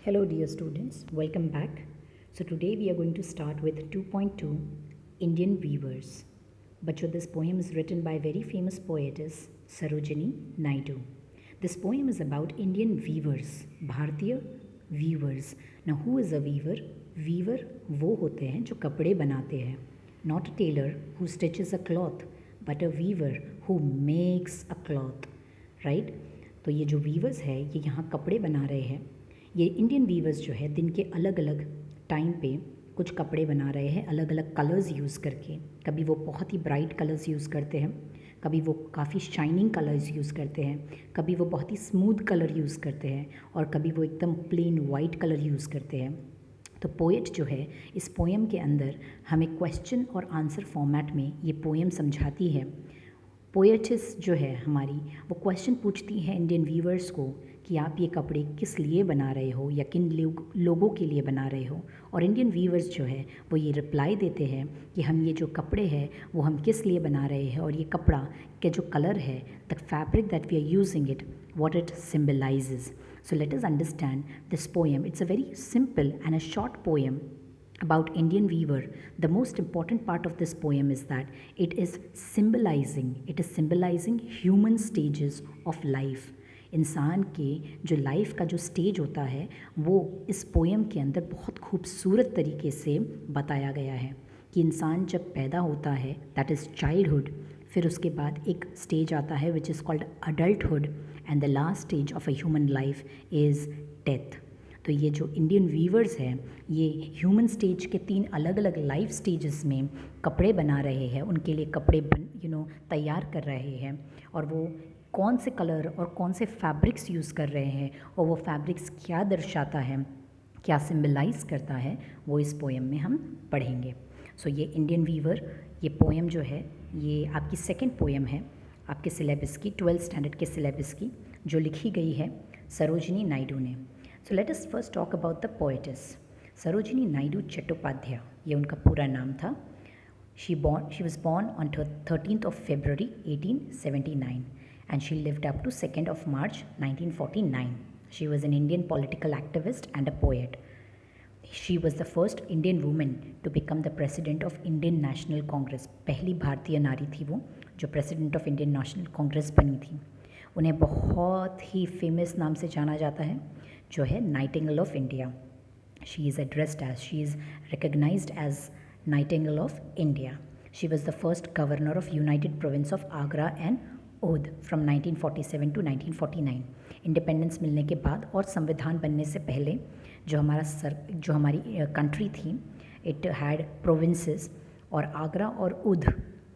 Hello dear students, welcome back. So today we are going to start with 2.2 Indian Weavers. Bachcho, this poem is written by very famous poetess Sarojini Naidu. This poem is about Indian weavers, Bharatiya weavers. Now who is a weaver? Weaver वो होते हैं जो कपड़े बनाते हैं. Not a tailor who stitches a cloth, but a weaver who makes a cloth. Right? तो ये जो वीवर्स है ये यहाँ कपड़े बना रहे हैं. ये इंडियन वीवर्स जो है दिन के अलग अलग टाइम पे कुछ कपड़े बना रहे हैं अलग अलग कलर्स यूज़ करके. कभी वो बहुत ही ब्राइट कलर्स यूज़ करते हैं, कभी वो काफ़ी शाइनिंग कलर्स यूज़ करते हैं, कभी वो बहुत ही स्मूथ कलर यूज़ करते हैं और कभी वो एकदम प्लेन वाइट कलर यूज़ करते हैं. तो पोएट जो है इस पोएम के अंदर हमें क्वेश्चन और आंसर फॉर्मेट में ये पोएम समझाती है. पोएटिस जो है हमारी वो क्वेश्चन पूछती है इंडियन व्यूवर्स को कि आप ये कपड़े किस लिए बना रहे हो या किन लोगों के लिए बना रहे हो. और इंडियन व्यूवर्स जो है वो ये रिप्लाई देते हैं कि हम ये जो कपड़े हैं वो हम किस लिए बना रहे हैं और ये कपड़ा के जो कलर है, the fabric that we are using it, what it symbolizes. So let us understand this poem. It's a very simple and a short poem about Indian weaver. The most important part of this poem is that it is symbolizing human stages of life. इंसान के जो life का जो stage होता है वो इस poem के अंदर बहुत खूबसूरत तरीके से बताया गया है कि इंसान जब पैदा होता है दैट इज़ चाइल्डहुड, फिर उसके बाद एक स्टेज आता है which is called adulthood and the last stage of a human life is death. तो ये जो इंडियन वीवर्स हैं ये ह्यूमन स्टेज के 3 अलग अलग लाइफ स्टेजेस में कपड़े बना रहे हैं, उनके लिए कपड़े तैयार कर रहे हैं. और वो कौन से कलर और कौन से फैब्रिक्स यूज़ कर रहे हैं और वो फैब्रिक्स क्या दर्शाता है, क्या सिम्बलाइज़ करता है, वो इस पोएम में हम पढ़ेंगे. सो ये इंडियन वीवर ये पोएम जो है ये आपकी सेकंड पोएम है आपके सिलेबस की, 12th स्टैंडर्ड के सिलेबस की, जो लिखी गई है सरोजिनी नायडू ने. So let us first talk about the poetess. Sarojini Naidu Chattopadhyay ये उनका पूरा नाम था. She was born on 13th of February 1879 and she lived up to 2nd of March 1949. She was an Indian political activist and a poet. She was the first Indian woman to become the president of Indian National Congress. पहली भारतीय नारी थी वो जो president of Indian national Congress बनी थी. उन्हें बहुत ही फेमस नाम से जाना जाता है जो है Nightingale of India. She is addressed as, she is recognised as Nightingale of India. She was the first governor of United Province of Agra and Oudh from 1947 to 1949. Independence मिलने के बाद और संविधान बनने से पहले जो हमारी कंट्री थी इट हैड प्रोविंसेस और आगरा और उध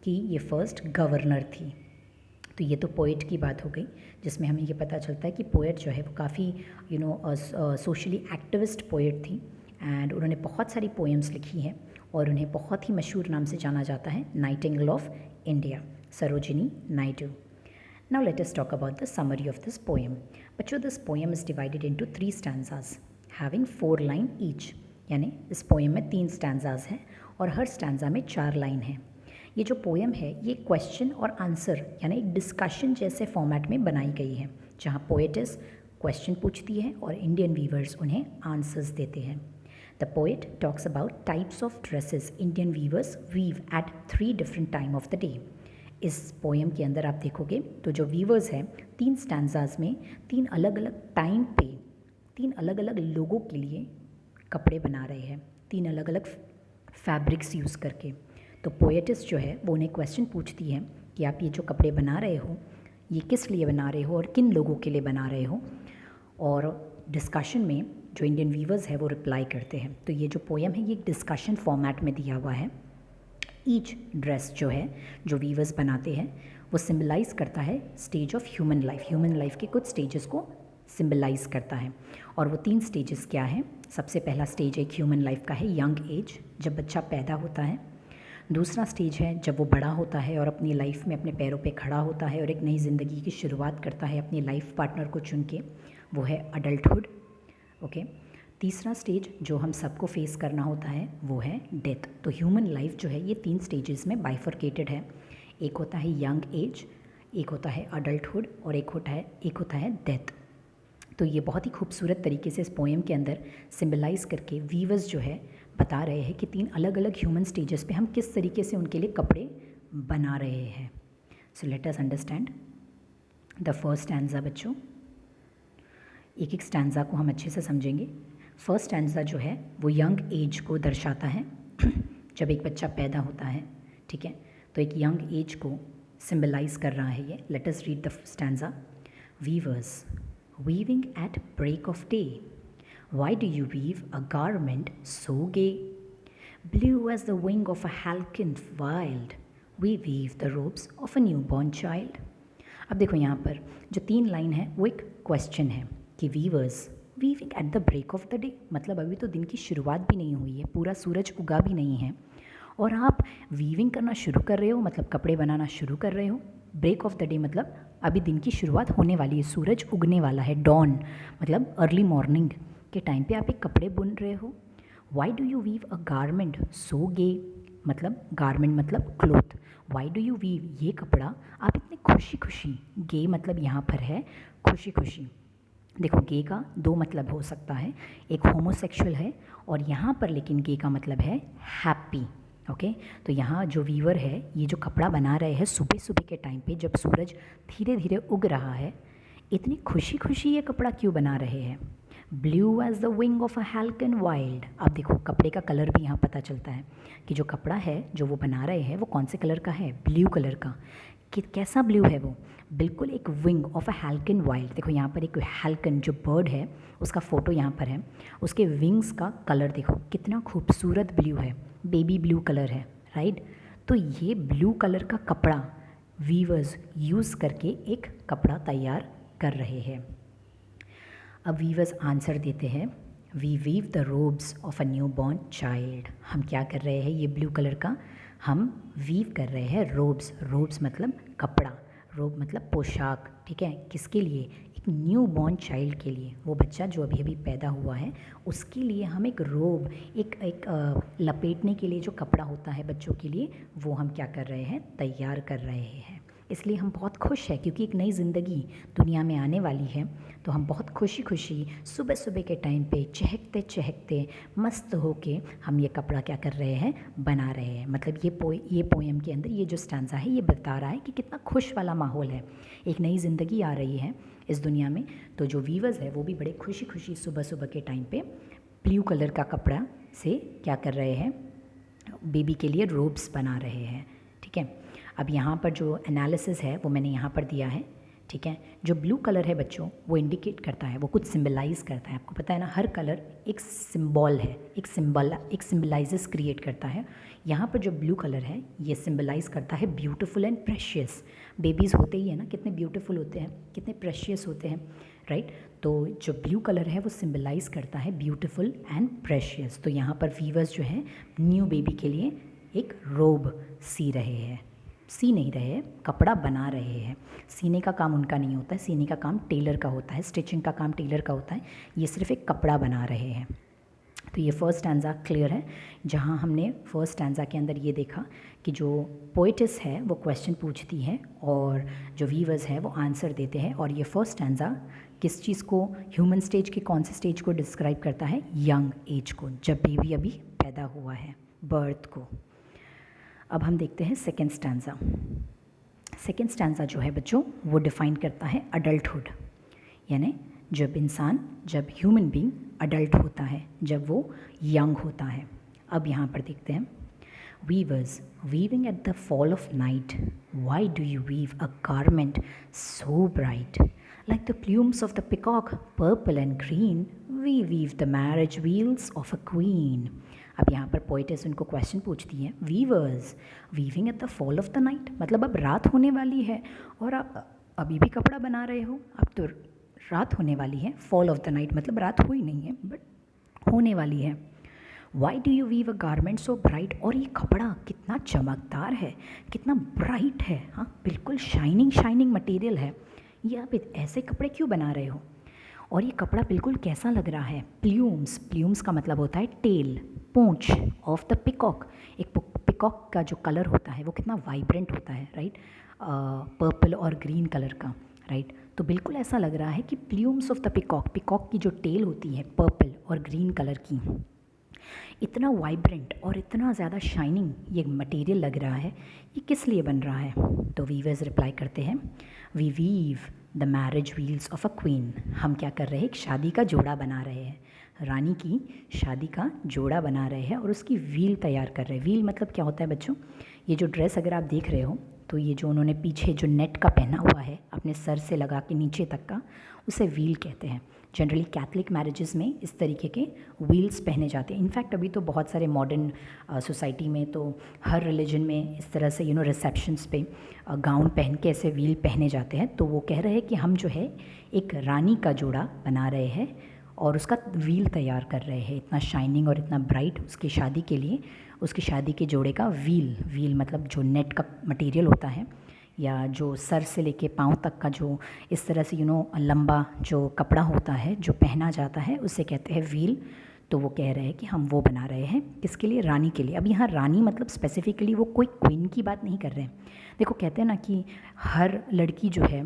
की ये फर्स्ट गवर्नर थी. तो ये तो पोएट की बात हो गई जिसमें हमें ये पता चलता है कि पोएट जो है वो काफ़ी सोशली एक्टिविस्ट पोएट थी एंड उन्होंने बहुत सारी पोएम्स लिखी हैं और उन्हें बहुत ही मशहूर नाम से जाना जाता है Nightingale of India, Sarojini Naidu. Now let us talk about the summary of this poem. बच्चों this poem is divided into 3 stanzas having 4 line each. यानी इस पोएम में 3 स्टैंजाज हैं और हर स्टैंजा में 4 लाइन हैं. ये जो पोएम है ये क्वेश्चन और आंसर यानी एक डिस्कशन जैसे फॉर्मेट में बनाई गई है जहाँ पोएटिस क्वेश्चन पूछती है और इंडियन वीवर्स उन्हें आंसर्स देते हैं. The poet talks about types of dresses Indian weavers weave at 3 different time of the day. इस पोएम के अंदर आप देखोगे तो जो वीवर्स हैं 3 स्टैंजाज में 3 अलग अलग टाइम पे 3 अलग अलग लोगों के लिए कपड़े बना रहे हैं, 3 अलग अलग फैब्रिक्स यूज़ करके. तो पोएटिस जो है वो उन्हें क्वेश्चन पूछती है कि आप ये जो कपड़े बना रहे हो ये किस लिए बना रहे हो और किन लोगों के लिए बना रहे हो. और डिस्कशन में जो इंडियन वीवर्स है वो रिप्लाई करते हैं. तो ये जो पोएम है ये एक डिस्कशन फॉर्मेट में दिया हुआ है. ईच ड्रेस जो है जो वीवर्स बनाते हैं वो सिम्बलाइज़ करता है स्टेज ऑफ ह्यूमन लाइफ के कुछ स्टेजेस को सिम्बलाइज़ करता है. और वो 3 स्टेजेस क्या हैं? सबसे पहला स्टेज एक ह्यूमन लाइफ का है यंग एज, जब बच्चा पैदा होता है. दूसरा स्टेज है जब वो बड़ा होता है और अपनी लाइफ में अपने पैरों पे खड़ा होता है और एक नई ज़िंदगी की शुरुआत करता है अपनी लाइफ पार्टनर को चुन के, वो है अडल्टहुड. ओके. तीसरा स्टेज जो हम सबको फेस करना होता है वो है डेथ. तो ह्यूमन लाइफ जो है ये 3 स्टेजेस में बाइफर्केटेड है. एक होता है यंग एज, एक होता है अडल्टहुड और एक होता है डेथ. तो ये बहुत ही खूबसूरत तरीके से इस पोएम के अंदर सिम्बलाइज़ करके वीवर्स जो है बता रहे हैं कि 3 अलग अलग ह्यूमन स्टेजेस पे हम किस तरीके से उनके लिए कपड़े बना रहे हैं। So let us understand the first stanza बच्चों। एक एक स्टैंजा को हम अच्छे से समझेंगे। फर्स्ट स्टैंजा जो है वो यंग एज को दर्शाता है जब एक बच्चा पैदा होता है, ठीक है, तो एक यंग एज को सिम्बलाइज़ कर रहा है ये। Let us read the stanza. Weavers weaving at break of day, why do you weave a garment so gay? Blue as the wing of a halcyon wild, we weave the robes of a newborn child. अब देखो यहाँ पर जो 3 line है वो एक question है कि weavers weaving at the break of the day, मतलब अभी तो दिन की शुरुआत भी नहीं हुई है, पूरा सूरज उगा भी नहीं है और आप वीविंग करना शुरू कर रहे हो, मतलब कपड़े बनाना शुरू कर रहे हो। ब्रेक ऑफ द डे मतलब अभी दिन की शुरुआत होने वाली है, सूरज उगने वाला है। डॉन मतलब अर्ली मॉर्निंग के टाइम पे आप एक कपड़े बुन रहे हो। Why do you weave a garment so gay, मतलब गारमेंट मतलब cloth. Why do you weave, ये कपड़ा आप इतने खुशी खुशी, गे मतलब यहाँ पर है खुशी खुशी। देखो गे का 2 मतलब हो सकता है, एक होमोसेक्सुअल है और यहाँ पर लेकिन गे का मतलब है हैप्पी। ओके तो यहाँ जो वीवर है ये जो कपड़ा बना रहे हैं सुबह सुबह के टाइम पे जब सूरज धीरे धीरे उग रहा है, इतनी खुशी खुशी ये कपड़ा क्यों बना रहे हैं। Blue as the wing of a halcyon wild. अब देखो कपड़े का कलर भी यहाँ पता चलता है कि जो कपड़ा है जो वो बना रहे हैं वो कौन से कलर का है, ब्लू कलर का। कि कैसा ब्लू है वो, बिल्कुल एक wing of a halcyon wild. देखो यहाँ पर एक हैल्कन जो बर्ड है उसका फ़ोटो यहाँ पर है, उसके विंग्स का कलर देखो कितना खूबसूरत ब्लू है, बेबी ब्लू कलर है, राइट। तो ये ब्लू कलर का कपड़ा वीवर्स यूज़ करके एक कपड़ा तैयार कर रहे हैं। अब वीवर्स आंसर देते हैं, we weave the robes of a new born child. हम क्या कर रहे हैं, ये ब्लू कलर का हम वीव कर रहे हैं रोब्स। रोब्स मतलब कपड़ा, रोब मतलब पोशाक, ठीक है, किसके लिए, एक न्यू बॉर्न चाइल्ड के लिए, वो बच्चा जो अभी अभी पैदा हुआ है उसके लिए हम एक रोब, एक लपेटने के लिए जो कपड़ा होता है बच्चों के लिए, वो हम क्या कर रहे हैं, तैयार कर रहे हैं। इसलिए हम बहुत खुश हैं क्योंकि एक नई ज़िंदगी दुनिया में आने वाली है, तो हम बहुत खुशी खुशी सुबह सुबह के टाइम पे चहकते चहकते मस्त होके हम ये कपड़ा क्या कर रहे हैं, बना रहे हैं। मतलब ये पोएम के अंदर ये जो स्टैंजा है ये बता रहा है कि कितना खुश वाला माहौल है, एक नई ज़िंदगी आ रही है इस दुनिया में। तो जो वीवर्स है वो भी बड़े खुशी खुशी सुबह सुबह के टाइम पे ब्लू कलर का कपड़ा से क्या कर रहे हैं, बेबी के लिए रोब्स बना रहे हैं, ठीक है। अब यहाँ पर जो एनालिसिस है वो मैंने यहाँ पर दिया है, ठीक है। जो ब्लू कलर है बच्चों वो इंडिकेट करता है, वो कुछ सिम्बलाइज़ करता है। आपको पता है ना, हर कलर एक सिंबल है, एक सिम्बलाइजेस क्रिएट करता है। यहाँ पर जो ब्लू कलर है ये सिम्बलाइज़ करता है ब्यूटीफुल एंड प्रेशियस। बेबीज़ होते ही है ना, कितने ब्यूटीफुल होते हैं, कितने प्रेशियस होते हैं, राइट। तो जो ब्लू कलर है वो सिम्बलाइज़ करता है ब्यूटीफुल एंड प्रेशियस। तो यहाँ पर वीवर्स जो है न्यू बेबी के लिए एक रोब सी रहे हैं, सी नहीं रहे हैं, कपड़ा बना रहे हैं। सीने का काम उनका नहीं होता है, सीने का काम टेलर का होता है, स्टिचिंग का काम टेलर का होता है, ये सिर्फ एक कपड़ा बना रहे हैं। तो ये फर्स्ट स्टैंजा क्लियर है, जहाँ हमने फर्स्ट स्टैंजा के अंदर ये देखा कि जो पोएटिस है वो क्वेश्चन पूछती है और जो वीवर्स है वो आंसर देते हैं। और ये फर्स्ट स्टैंजा किस चीज़ को, ह्यूमन स्टेज के कौन से स्टेज को डिस्क्राइब करता है, यंग एज को, जब बेबी अभी पैदा हुआ है, बर्थ को। अब हम देखते हैं सेकेंड स्टैंजा। सेकेंड स्टैंजा जो है बच्चों वो डिफ़ाइन करता है अडल्टहुड, यानी जब ह्यूमन बीइंग अडल्ट होता है, जब वो यंग होता है। अब यहाँ पर देखते हैं, weavers weaving at the fall of night, why do you weave a garment so bright, like the plumes of the peacock purple and green, we weave the marriage wheels of a queen. अब यहाँ पर poetess उनको question पूछती है, weavers weaving at the fall of the night, मतलब अब रात होने वाली है और आप अभी भी कपड़ा बना रहे हो, अब तो रात होने वाली है। फॉल ऑफ द नाइट मतलब रात हुई नहीं है बट होने वाली है। Why do you weave a garment so bright, और ये कपड़ा कितना चमकदार है, कितना ब्राइट है, हाँ बिल्कुल शाइनिंग मटेरियल है, ये आप ऐसे कपड़े क्यों बना रहे हो। और ये कपड़ा बिल्कुल कैसा लग रहा है, प्ल्यूम्स का मतलब होता है tell, Poonch of the peacock. एक पिकॉक का जो कलर होता है वो कितना वाइब्रेंट होता है, राइट, पर्पल और ग्रीन कलर का, राइट। तो बिल्कुल ऐसा लग रहा है कि plumes of the peacock, peacock की जो टेल होती है पर्पल और ग्रीन कलर की, इतना वाइब्रेंट और इतना ज़्यादा शाइनिंग ये मटेरियल लग रहा है, ये किस लिए बन रहा है? तो वीवर्स रिप्लाई करते हैं, we weave the marriage wheels of a queen. हम क्या कर रहे हैं? एक शादी का जोड़ा बना रहे हैं, रानी की शादी का जोड़ा बना रहे हैं और उसकी व्हील तैयार कर रहे हैं। व्हील मतलब क्या होता है बच्चों? ये जो ड्रेस अगर आप देख रहे हो तो ये जो उन्होंने पीछे जो नेट का पहना हुआ है अपने सर से लगा के नीचे तक का, उसे व्हील कहते हैं। जनरली कैथलिक मैरिजेस में इस तरीके के व्हील्स पहने जाते हैं। इनफैक्ट अभी तो बहुत सारे मॉडर्न सोसाइटी में तो हर रिलीजन में इस तरह से रिसेप्शंस पे गाउन पहन के ऐसे व्हील पहने जाते हैं। तो वो कह रहे हैं कि हम जो है एक रानी का जोड़ा बना रहे हैं और उसका व्हील तैयार कर रहे हैं, इतना शाइनिंग और इतना ब्राइट उसकी शादी के लिए, उसकी शादी के जोड़े का व्हील मतलब जो नेट का मटेरियल होता है या जो सर से लेके पाँव तक का जो इस तरह से लंबा जो कपड़ा होता है जो पहना जाता है उसे कहते हैं व्हील। तो वो कह रहे हैं कि हम वो बना रहे हैं, किसके लिए? रानी के लिए। अब यहाँ रानी मतलब स्पेसिफिकली वो कोई क्वीन की बात नहीं कर रहे हैं। देखो कहते हैं ना कि हर लड़की जो है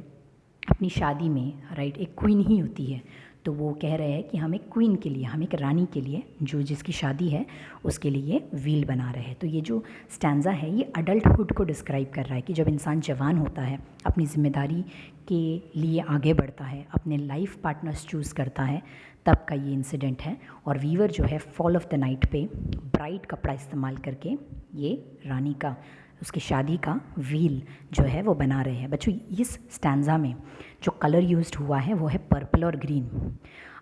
अपनी शादी में राइट एक क्वीन ही होती है। तो वो कह रहे हैं कि हम एक क्वीन के लिए, हम एक रानी के लिए जो जिसकी शादी है उसके लिए व्हील बना रहे हैं। तो ये जो स्टैंजा है ये अडल्टहुड को डिस्क्राइब कर रहा है कि जब इंसान जवान होता है, अपनी जिम्मेदारी के लिए आगे बढ़ता है, अपने लाइफ पार्टनर्स चूज़ करता है, तब का ये इंसिडेंट है। और वीवर जो है फॉल ऑफ द नाइट पे ब्राइट कपड़ा इस्तेमाल करके ये रानी का, उसकी शादी का व्हील जो है वो बना रहे हैं। बच्चों इस स्टैंजा में जो कलर यूज्ड हुआ है वो है पर्पल और ग्रीन।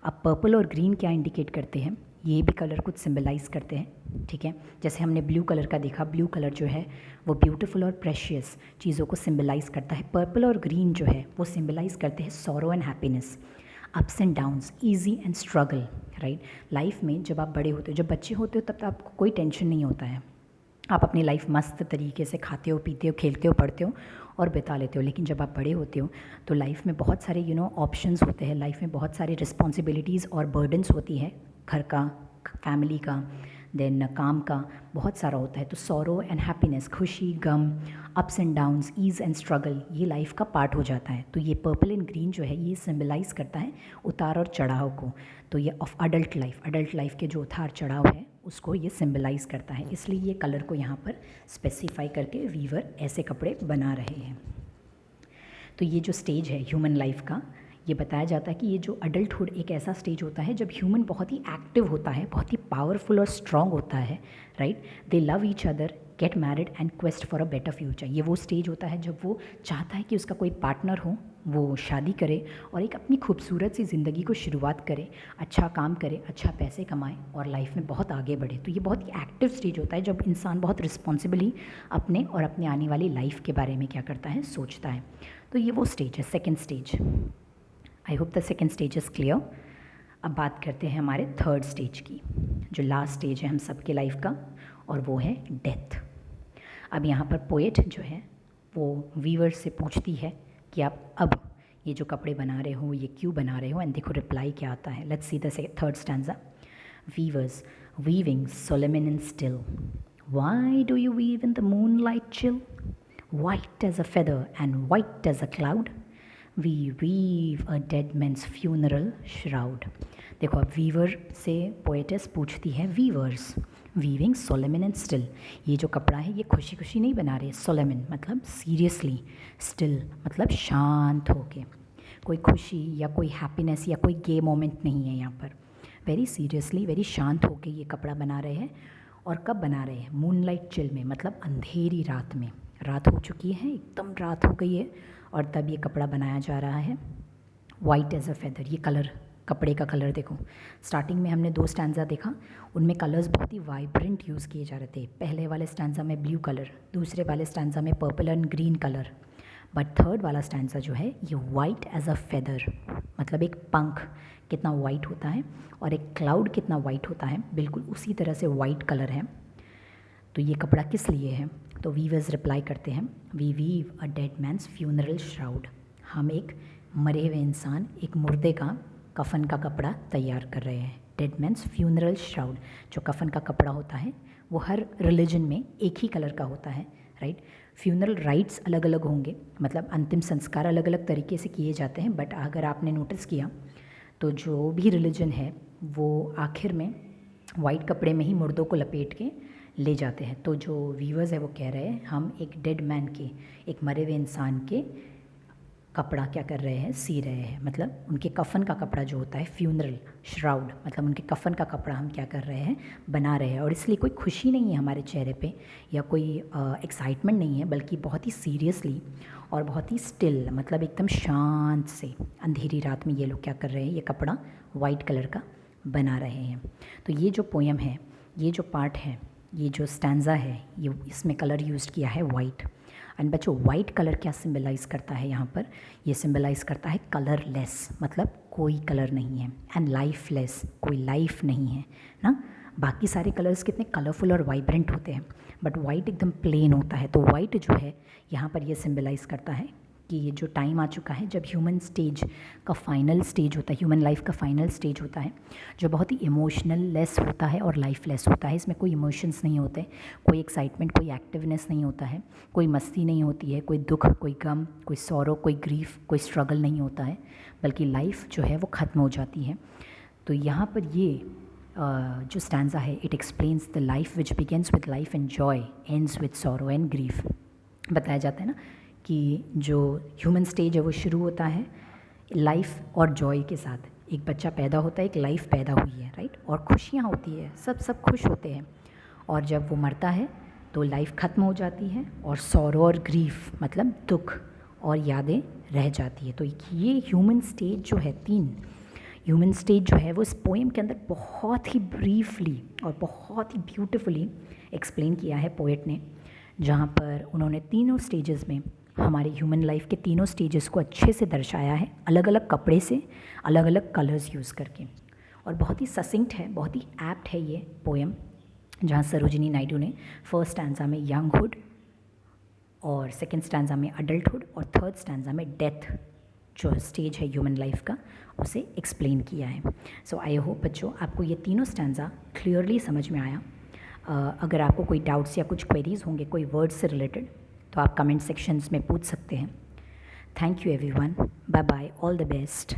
अब पर्पल और ग्रीन क्या इंडिकेट करते हैं? ये भी कलर कुछ सिंबलाइज करते हैं, ठीक है। जैसे हमने ब्लू कलर का देखा, ब्लू कलर जो है वो ब्यूटीफुल और प्रेशियस चीज़ों को सिंबलाइज करता है। पर्पल और ग्रीन जो है वो सिंबलाइज करते हैं sorrow and happiness, ups and downs, easy and struggle, right. Life में जब आप बड़े होते हो, जब बच्चे होते हो तब तो आपको कोई टेंशन नहीं होता है, आप अपनी लाइफ मस्त तरीके से खाते हो, पीते हो, खेलते हो, पढ़ते हो और बिता लेते हो। लेकिन जब आप बड़े होते हो तो लाइफ में बहुत सारे ऑप्शंस होते हैं, लाइफ में बहुत सारी रिस्पॉन्सिबिलिटीज़ और बर्डन्स होती है, घर का, फैमिली का, देन काम का, बहुत सारा होता है। तो सॉरो एंड हैप्पीनेस, खुशी, गम, ups and downs, ease and struggle, ये लाइफ का पार्ट हो जाता है। तो ये पर्पल एंड ग्रीन जो है ये सिंबलाइज करता है उतार और चढ़ाव को। तो ये ऑफ अडल्ट लाइफ के जो उतार चढ़ाव है उसको ये सिंबलाइज करता है, इसलिए ये कलर को यहाँ पर स्पेसिफाई करके वीवर ऐसे कपड़े बना रहे हैं। तो ये जो स्टेज है ह्यूमन लाइफ का, ये बताया जाता है कि ये जो अडल्टहुड एक ऐसा स्टेज होता है जब ह्यूमन बहुत ही एक्टिव होता है, बहुत ही पावरफुल और स्ट्रॉन्ग होता है, right. They love each other, get married and quest for a better future. ये वो स्टेज होता है जब वो चाहता है कि उसका कोई पार्टनर हो, वो शादी करे और एक अपनी खूबसूरत सी ज़िंदगी को शुरुआत करे, अच्छा काम करे, अच्छा पैसे कमाए और लाइफ में बहुत आगे बढ़े। तो ये बहुत ही एक्टिव स्टेज होता है जब इंसान बहुत रिस्पॉन्सिबली अपने और अपने आने वाली लाइफ के बारे में क्या करता है, सोचता है। तो ये वो स्टेज है, second stage. I hope the second stage is clear. अब बात करते हैं हमारे थर्ड स्टेज की, जो लास्ट स्टेज है हम सबके लाइफ का, और वो है डेथ। अब यहाँ पर पोएट जो है वो वीवर से पूछती है कि आप अब ये जो कपड़े बना रहे हो ये क्यों बना रहे हो, एंड देखो रिप्लाई क्या आता है। Let's see the third stanza. Weavers weaving solemn and still, why do you weave in the moonlight chill, white as a feather and white as a cloud, we weave a dead man's funeral shroud। देखो अब Weaver से poetess पूछती है, weavers weaving सोलेमन and still, ये जो कपड़ा है ये खुशी खुशी नहीं बना रहे, सोलेमन मतलब सीरियसली, स्टिल मतलब शांत होके, कोई खुशी या कोई हैप्पीनेस या कोई गे मोमेंट नहीं है यहाँ पर, वेरी सीरियसली, वेरी शांत होके ये कपड़ा बना रहे हैं। और कब बना रहे हैं? मूनलाइट चिल में, मतलब अंधेरी रात में, रात हो चुकी है, एकदम रात हो गई है और तब ये कपड़ा बनाया जा रहा है। वाइट एज अ फेदर, ये कलर, कपड़े का कलर देखो, स्टार्टिंग में हमने 2 स्टैंजा देखा, उनमें कलर्स बहुत ही वाइब्रेंट यूज़ किए जा रहे थे। पहले वाले स्टैंजा में ब्लू कलर, दूसरे वाले स्टैंजा में purple and green colour, but third वाला स्टैंजा जो है ये वाइट एज अ फेदर, मतलब एक पंख कितना वाइट होता है और एक क्लाउड कितना वाइट होता है, बिल्कुल उसी तरह से वाइट कलर है। तो ये कपड़ा किस लिए है? तो वीवर्स रिप्लाई करते हैं, we weave a dead man's funeral shroud, हम एक मरे हुए इंसान, एक मुर्दे का कफन का कपड़ा तैयार कर रहे हैं। डेड मैन्स फ्यूनरल श्राउड, जो कफन का कपड़ा होता है वो हर रिलीजन में एक ही कलर का होता है, राइट। फ्यूनरल राइट्स अलग अलग होंगे, मतलब अंतिम संस्कार अलग अलग तरीके से किए जाते हैं, बट अगर आपने नोटिस किया तो जो भी रिलीजन है वो आखिर में वाइट कपड़े में ही मुर्दों को लपेट के ले जाते हैं। तो जो व्यूअर्स है वो कह रहे हैं हम एक डेड मैन के, एक मरे हुए इंसान के कपड़ा क्या कर रहे हैं, सी रहे हैं, मतलब उनके कफन का कपड़ा जो होता है फ्यूनरल श्राउड, मतलब उनके कफन का कपड़ा हम क्या कर रहे हैं, बना रहे हैं। और इसलिए कोई खुशी नहीं है हमारे चेहरे पे या कोई एक्साइटमेंट नहीं है, बल्कि बहुत ही सीरियसली और बहुत ही स्टिल, मतलब एकदम शांत से अंधेरी रात में ये लोग क्या कर रहे हैं, ये कपड़ा वाइट कलर का बना रहे हैं। तो ये जो पोएम है, ये जो पार्ट है, ये जो स्टैंजा है, ये इसमें कलर यूज़ किया है वाइट। एंड बच्चों वाइट कलर क्या सिंबलाइज़ करता है यहाँ पर, ये सिंबलाइज़ करता है कलरलेस, मतलब कोई कलर नहीं है, एंड लाइफलेस, कोई लाइफ नहीं है ना। बाकी सारे कलर्स कितने कलरफुल और वाइब्रेंट होते हैं, बट वाइट एकदम प्लेन होता है। तो वाइट जो है यहाँ पर ये सिंबलाइज़ करता है कि ये जो टाइम आ चुका है जब ह्यूमन स्टेज का फाइनल स्टेज होता है, ह्यूमन लाइफ का फाइनल स्टेज होता है, जो बहुत ही इमोशनल लेस होता है और लाइफलेस होता है। इसमें कोई इमोशंस नहीं होते, कोई एक्साइटमेंट, कोई एक्टिवनेस नहीं होता है, कोई मस्ती नहीं होती है, कोई दुख, कोई गम, कोई सौरो, कोई ग्रीफ, कोई स्ट्रगल नहीं होता है, बल्कि लाइफ जो है वो ख़त्म हो जाती है। तो यहाँ पर ये जो स्टैंजा है, it explains the life which begins with life and Joy ends with sorrow and grief. बताया जाता है ना कि जो ह्यूमन स्टेज है वो शुरू होता है लाइफ और जॉय के साथ। एक बच्चा पैदा होता है, एक लाइफ पैदा हुई है, राइट, और खुशियाँ होती है, सब खुश होते हैं। और जब वो मरता है तो लाइफ ख़त्म हो जाती है और सॉरो और ग्रीफ, मतलब दुख और यादें रह जाती है। तो ये ह्यूमन स्टेज जो है, 3 ह्यूमन स्टेज जो है वो इस पोएम के अंदर बहुत ही ब्रीफली और बहुत ही ब्यूटिफुली एक्सप्लेन किया है पोएट ने, जहाँ पर उन्होंने तीनों स्टेजेस में हमारे ह्यूमन लाइफ के तीनों स्टेजेस को अच्छे से दर्शाया है, अलग अलग कपड़े से, अलग अलग कलर्स यूज़ करके। और बहुत ही ससिंक्ट है, बहुत ही एप्ट है ये पोएम, जहाँ सरोजिनी नायडू ने फर्स्ट स्टैंजा में यंगहुड और सेकंड स्टैंजा में अडल्टहुड और थर्ड स्टैंजा में डेथ जो स्टेज है ह्यूमन लाइफ का, उसे एक्सप्लेन किया है। सो आई होप बच्चों आपको ये तीनों स्टैंजा क्लियरली समझ में आया। अगर आपको कोई डाउट्स या कुछ क्वेरीज होंगे कोई वर्ड से रिलेटेड, तो आप कमेंट सेक्शंस में पूछ सकते हैं। Thank you everyone, bye bye, all the best.